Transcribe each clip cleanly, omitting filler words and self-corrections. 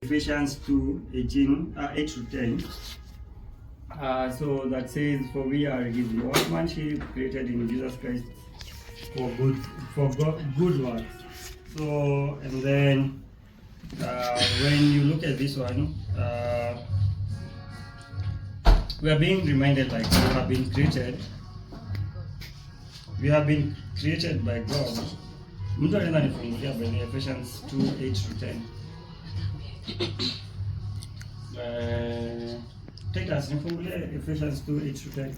Ephesians 2:18, 8 to 10. So that says, "For we are His workmanship, created in Jesus Christ for good works." So, and then when you look at this one, we are being reminded, like, we have been created. We have been created by God. Mtu anaenda nifungulia by Ephesians 2:8 to 10. Take us nifungulia Ephesians 2:8 to 10.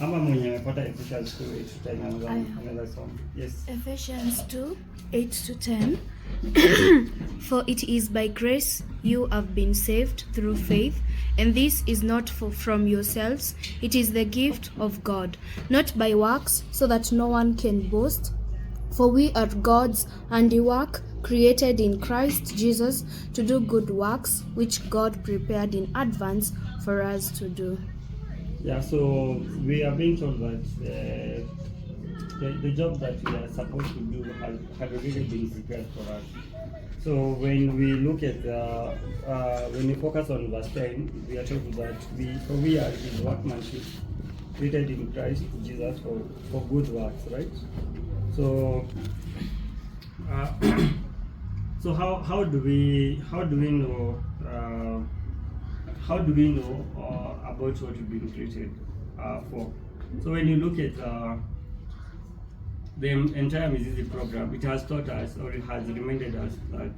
Ama mwenye amepata Ephesians 2:8 to 10 anaweza soma. Yes. Ephesians 2:8 to 10. For it is by grace you have been saved through faith, and this is not from yourselves, it is the gift of God, not by works, so that no one can boast. For we are God's handiwork, created in Christ Jesus to do good works, which God prepared in advance for us to do. Yeah, so we are being told that the job that we are supposed to do has already been prepared for us. So when we look at when we focus on verse 10, we are told that we are His workmanship, created in Christ Jesus for good works, right? So so how do we know about what we've been created for? So when you look at the entire Mizizi program, it has taught us, or it has reminded us, that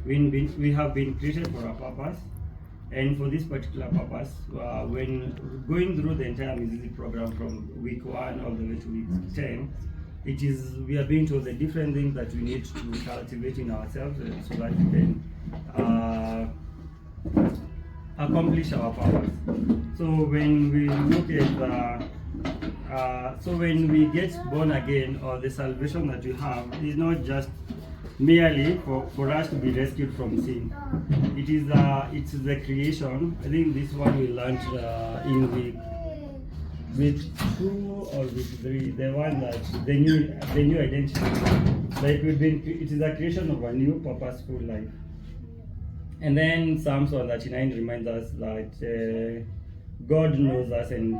we have been created for a purpose, and for this particular purpose, when going through the entire Mizizi program from week 1 all the way to week 10, we are being told the different things that we need to cultivate in ourselves so that we can accomplish our purpose. So when we look at so when we get born again, or the salvation that we have is not just merely for us to be rescued from sin. It's the creation. I think this one we learned in week 2 or week 3. The one that the new identity. Like it is a creation of a new purposeful life. And then Psalms 139 reminds us that God knows us and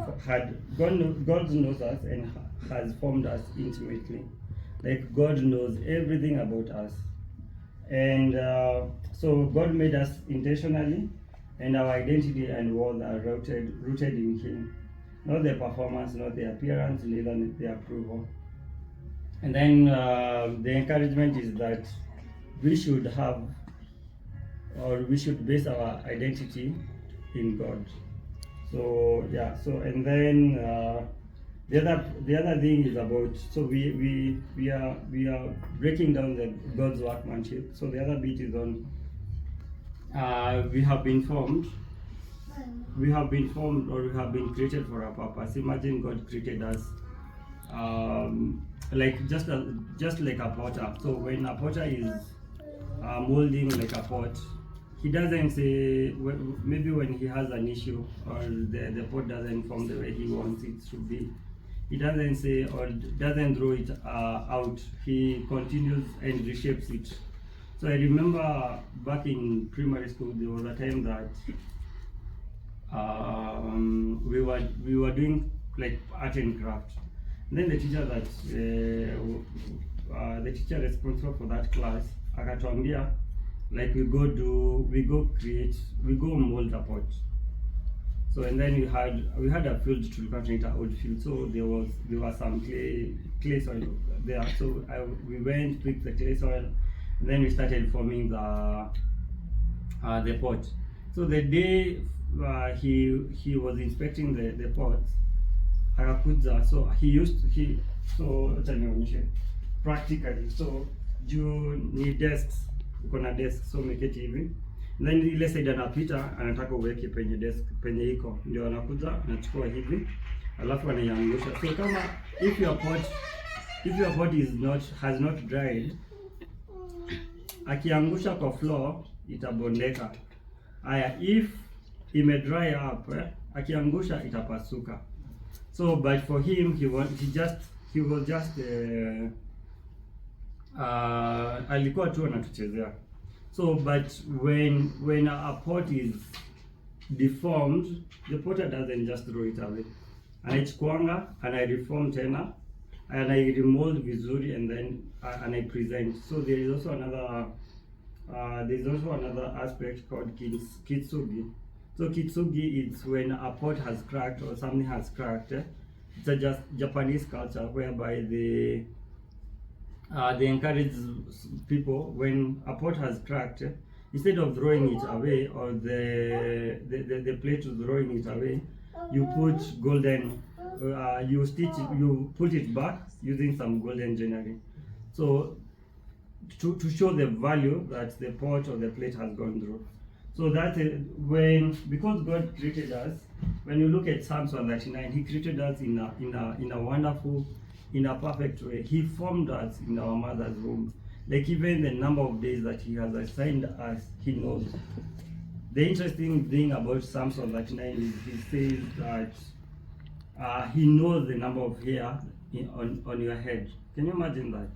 has formed us intimately. Like, God knows everything about us, and so God made us intentionally, and our identity and worth are rooted in Him, not their performance, not their appearance, neither their approval. And then the encouragement is that we should have, or we should base our identity in God. So yeah, and then the other thing is about, so we are breaking down the God's workmanship. So the other bit is on we have been formed, or we have been created for a purpose. Imagine God created us like just like a potter. So when a potter is molding like a pot, he doesn't say, maybe when he has an issue or the pot doesn't form the way he wants it to be, he doesn't say, or doesn't throw it out. He continues and reshapes it. So I remember back in primary school, there was a time that we were doing like art and craft. And then the teacher responsible for that class akatuambia, like, we go mold a pot. So and then we had a field to look at, an old field. So there was some clay soil there. So we went, picked the clay soil, and then we started forming the pot. So the day he was inspecting the pot, akakuja. So acha nionyeshe practically. So juu ni desks, uko na desk, so umeketi hivi, then ile side anapita anataka uweke penye desk penye iko, ndio anakuja anachukua hivi alafu anaiangusha. So kama if your pot has not dried, akiangusha kwa floor itabondeka. Aya, if ime dry up, akiangusha itapasuka. So, but for him, he was just alikuwa tu anatuchezea. So, but when a pot is deformed, the potter doesn't just throw it away. Anaichukuanga, anaireform tena, and I remold vizuri, and then and I present. So there is also another aspect called kitsugi. So kitsugi is when a pot has cracked or something has cracked. It's a just Japanese culture whereby they encourage people, when a pot has cracked, instead of throwing it away or the plate to throwing it away, you put golden, you put it back using some golden joinery. So to show the value that the pot or the plate has gone through. So that because God created us, when you look at Psalms 139, He created us in a wonderful, in a perfect way. He formed us in our mother's womb. Like even the number of days that He has assigned us, He knows. The interesting thing about Psalms 139 is He says that He knows the number of hair on your head. Can you imagine that?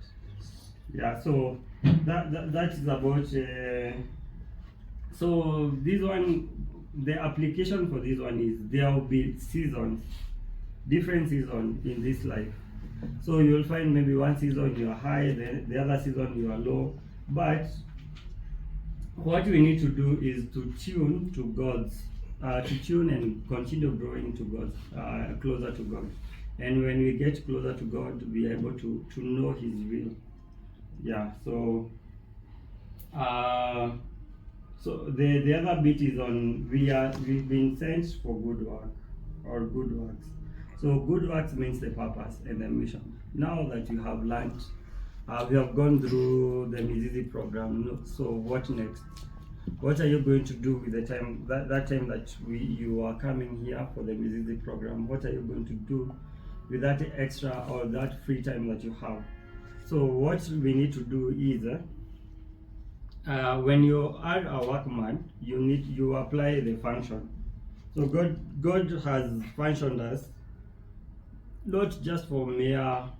Yeah. So that is about. So this one, the application for this one is there will be seasons, different seasons in this life. So you'll find maybe one season you are high, the other season you are low. But what we need to do is to tune to God's, to tune and continue growing to God, closer to God. And when we get closer to God, we are able to know His will. Yeah. So. So the other bit is on we've been sent for good work or good works. So good works means the purpose and the mission. Now that you have learned, we have gone through the Mizizi program. So what next? What are you going to do with the time that time that you are coming here for the Mizizi program? What are you going to do with that extra or that free time that you have? So what we need to do is. When you are a workman, you apply the function. So God has functioned us not just for mere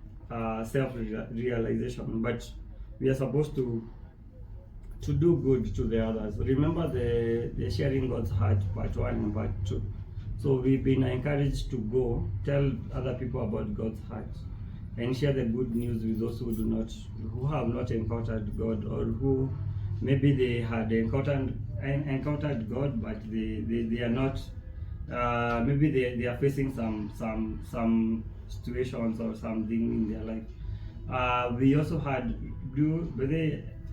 self-realization, but we are supposed to do good to the others. Remember the sharing God's heart part 1 and part 2. So we've been encouraged to go tell other people about God's heart and share the good news with those who have not encountered God, or who maybe they had encountered God, but they are not. Maybe they are facing some situations or something in their life. We also had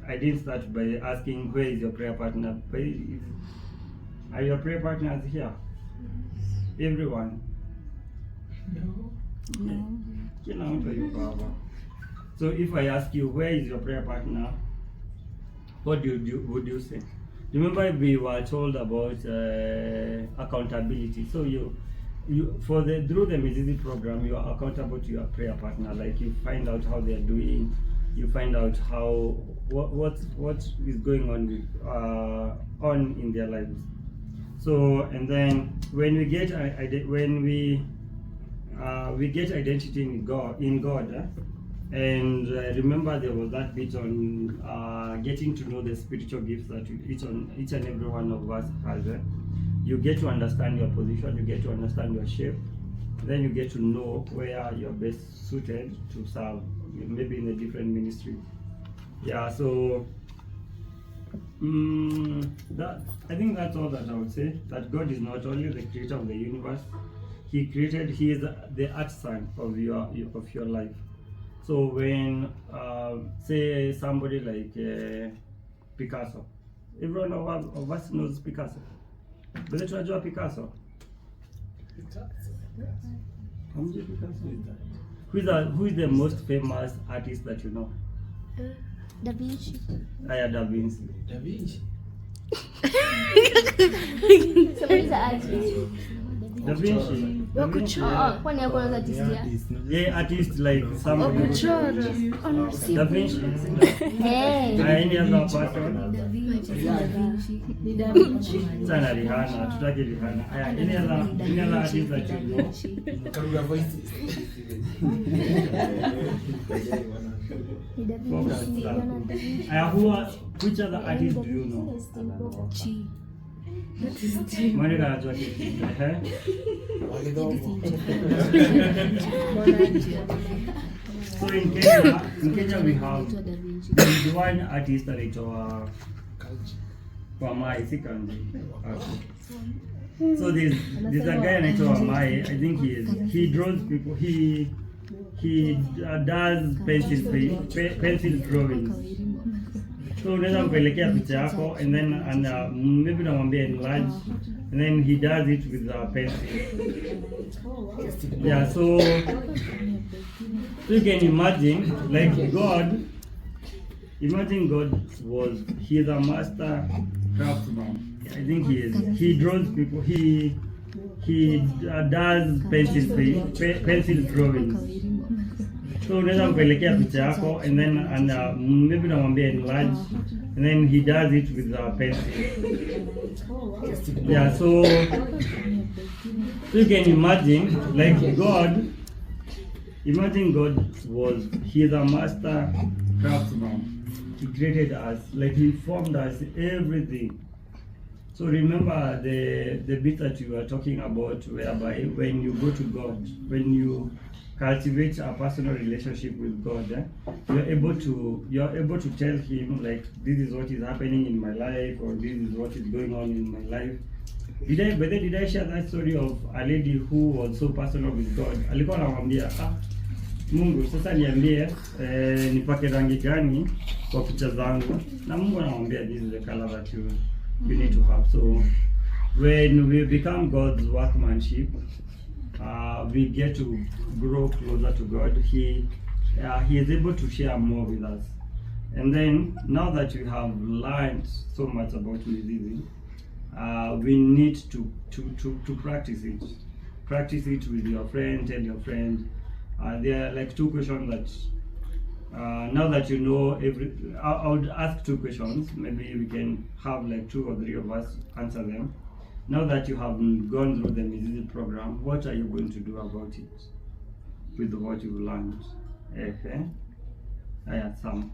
I didn't start by asking where is your prayer partner. Are your prayer partners here? Everyone? No. So if I ask you where is your prayer partner, what would you say? Remember we were told about accountability. So you through the Mizizi program, you are accountable to your prayer partner. Like you find out how they are doing, you find out how what is going on in their lives. So and then when we get we get identity in God. And remember there was that bit on getting to know the spiritual gifts that each and every one of us has. You get to understand your position, you get to understand your shape, then you get to know where you're best suited to serve, maybe in a different ministry. Yeah, so I think that's all that I would say. That God is not only the creator of the universe, He is the artisan of your life. So when say somebody like Picasso, everyone of us knows Picasso. But let's try Picasso. Who is the most famous artist that you know? Da Vinci. Da Vinci. Da Vinci. Somebody's an artist. Da Vinci. Wakuchora. Kwani yako anaweza tisia? Yeah, artist like somebody. Wakuchora. Da Vinci. Any other person? Sana Rihanna. Tutaki Rihanna. Any other artist that you know? Which other artist do you know? Monica Ajwati. So in Kenya we have one artist anaitwa Wamai Sikanji. So there's a guy anaitwa Wamai. I think he draws people. He does pencil drawings. So unaweza mpelekea picha yako and then maybe namwambia enlarge and then he does it with a pencil. Yeah, so you can imagine like God. Imagine God he is a master craftsman. I think he draws people. He does pencil drawings. So unaweza mpelekea picha yako and then maybe namwambia enlarge and then he does it with a pencil. Yeah, so you can imagine like God. Imagine God he is a master craftsman. He created us, like he formed us, everything. So remember the bit that you were talking about, whereby when you go to God, when you cultivate a personal relationship with God, you're able to tell him like, this is what is happening in my life, or this is what is going on in my life. Did I share that story of a lady who was so personal with God? Alikuwa anamwambia Mungu, sasa niambie nipake rangi gani kwa picha zangu, na Mungu anamwambia this is the color that you need to have. So when we become God's workmanship, we get to grow closer to God. He is able to share more with us. And then now that we have learned so much about music, we need to practice it. Practice it with your friend. Tell your friend. There are like two questions that now that you know I would ask two questions. Maybe we can have like 2 or 3 of us answer them. Now that you have gone through the music program, what are you going to do about it with what you've learned? Okay. I had some.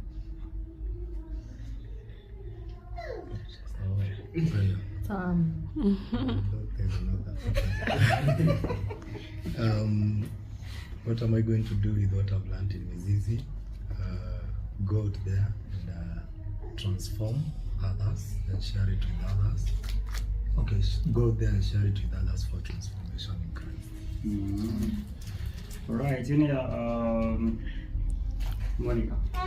What am I going to do with what I've learned in Mizizi? Go out there and transform others and share it with others. Okay, go out there and share it with others for transformation in Christ. All right, Monica. I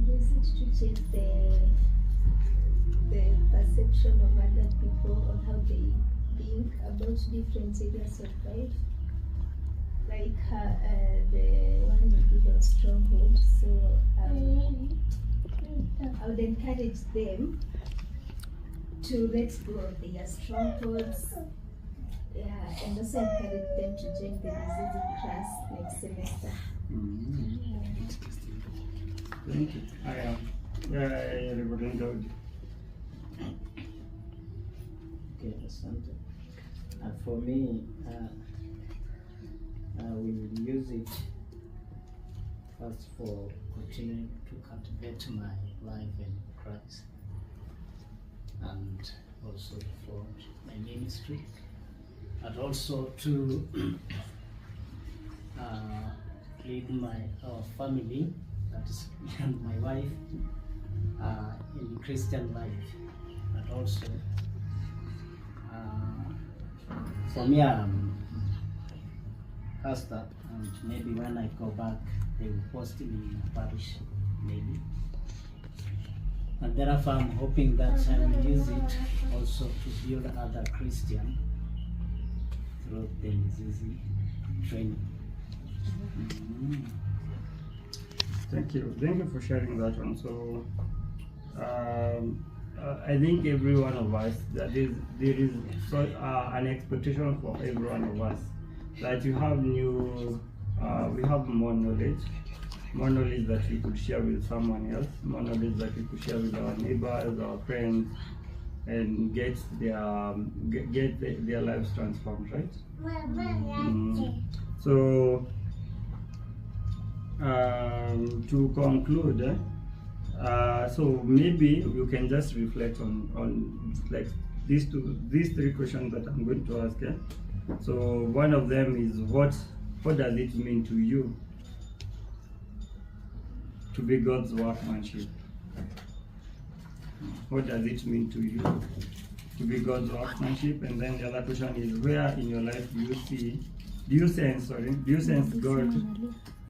use it to change the perception of other people on how they think about different areas of life. Like the one you did on stronghold. So I would encourage them to let go of their strongholds. Yeah, and also encourage them to join the music class next semester. Thank you. I am. Okay, asante. For me, I will use it first for continuing to cultivate my life in Christ, and also for my ministry, and also to lead our family, that is and my wife, in Christian life, and also for me, I'm pastor, and maybe when I go back, they will post me in a parish, maybe. And therefore, I'm hoping that I will use it also to build other Christians through the Mizizi training. Thank you for sharing that one. So I think every one of us, there is an expectation for every one of us that you have we have more knowledge that we could share with someone else, more knowledge that we could share with our neighbors, our friends, and get their lives transformed, right? So to conclude, so maybe you can just reflect on like these three questions that I'm going to ask. So one of them is what does it mean to you to be God's workmanship? What does it mean to you to be God's workmanship? And then the other question is, where in your life do you sense God